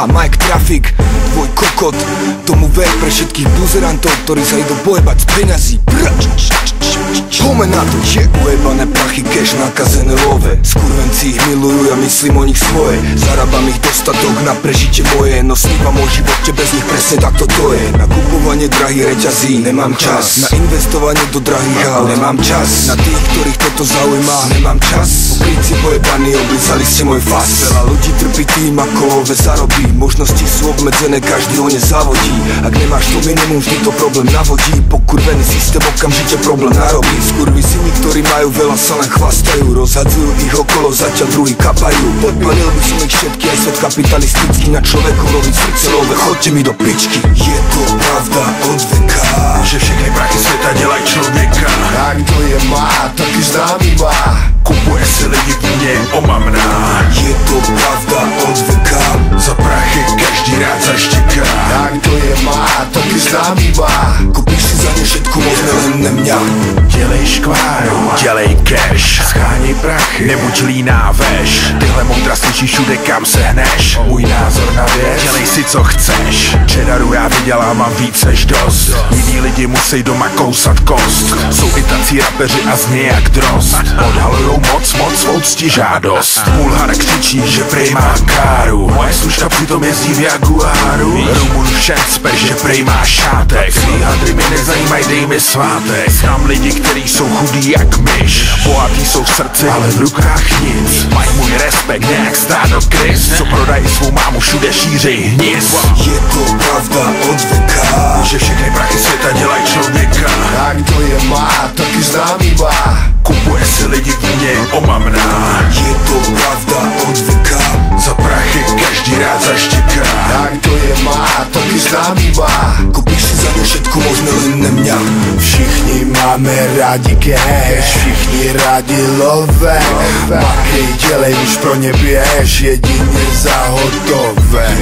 a Mike Traffic, tvoj kokot. Tomu ver pre všetkých buzerantov, ktorí sa idú pojebať z peňazí. Poďme na to, že ujebané prachy, cash, nakazené love. Skurvenci ich milujú, ja myslím o nich svoje. Zarábam ich dostatok na prežitie moje, no snívam o živote bez nich, presne takto to je. Na kupovanie drahých reťazí nemám čas, na investovanie do drahých aut nemám čas, na tých, ktorých toto zaujíma nemám čas. Pokrytci pojebaní, oblízali ste môj fas. Veľa ľudí trpí tým, ako ove zarobí. Možnosti sú obmedzené, každý ho nezavodí. Ak nemáš to minimum, vždy to problém navodí. Pokurvený systém okamžite problém narobí. Skurvisini, ktorí majú veľa, sa len chvastajú. Rozhadzujú ich okolo, zatiaľ druhý kapajú. Podpalil by som ich všetky, aj svet kapitalistický. Na človeku robiť srdcelové, chodte mi do pičky. Je to pravda od veka, že všechny prachy sveta dělají člověka. A kdo je má, taky známý má. Kupuje si lidi plně omamná. Je to pravda od veka, za prachy každý rád zaštěká. A kdo je má, taky známý má. Kupíš si za ně všetko možné, len ne mňa. Dělej škváru, dělej cash, scháněj prachy, nebuď líná veš. Tyhle moudra slyšíš všude, kam se hneš. Můj názor na věc, dělej si co chceš. Čedaru já vydělám, mám víc než dost. Jiní lidi musí doma kousat kost. Jsou i tací rapeři a zní jak drost. Odhalujou moc svou ctižádost. Bulhar křičí, že prej má káru. Moje služka přitom jezdí v Jaguáru. Rumun všem cpe, že prej má šátek. Svý hadry mi nezajímaj, dej mi svátek. Znám lidi, kteří jsou chudí jak myš. Bohatý jsou v srdci, ale v rukách nic. Mají můj respekt, nějak stádo krys. Co prodají svou mámu, všude šířej hnis. Je to pravda od veka, že všechny prachy světa dělají člověka. A kdo je má, taky známý má. Kupuje si lidi plně omamná. Je to pravda od veka, za prachy každý rád zaštěká. A kdo je má, taky známý má. Kupíš si za ně všetko možné, len ne mňa. Všichni máme rádi cash, všichni rádi love. Makej, dělej, už pro ně běž, jedině za hotové.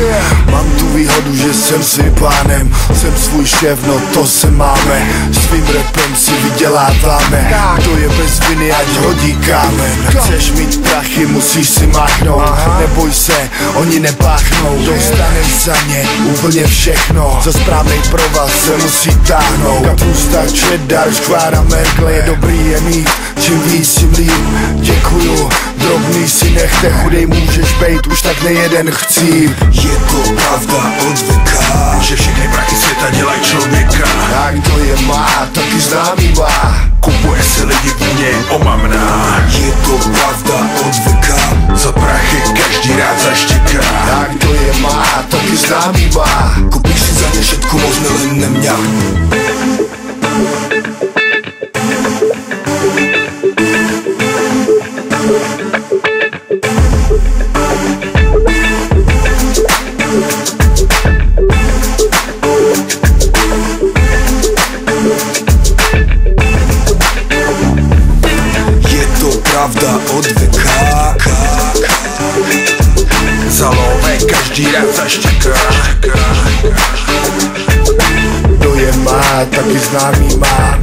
Mám tu výhodu, že jsem svým pánem, jsem svůj šéf, no to se máme. Svým rapem si vyděláváme, kdo je bez viny, ať hodí kámen. Chceš mít prachy, musíš si máchnout, neboj se, oni nepáchnou. Dostaneš za ně úplně všechno, za správnej provaz se musí táhnout. Kapusta, cheddar, škvára, Merkle, je dobrý je mít, čím víc, tím líp. Děkuju, drobný si nechte, chudej můžeš bejt, už tak nejeden chci. Je to pravda od veka, že všechny prachy světa dělají člověka. A kdo je má, taky známý má. Kupuje si lidi plně omamná. Je to pravda od veka, za prachy každý rád zaštěká. A kdo je má, taky známý má. Kupíš si za ně všetko možné, len ne mňa. Pravda od veka, za love každý rád zaštěká. Kdo je má, taky známý má.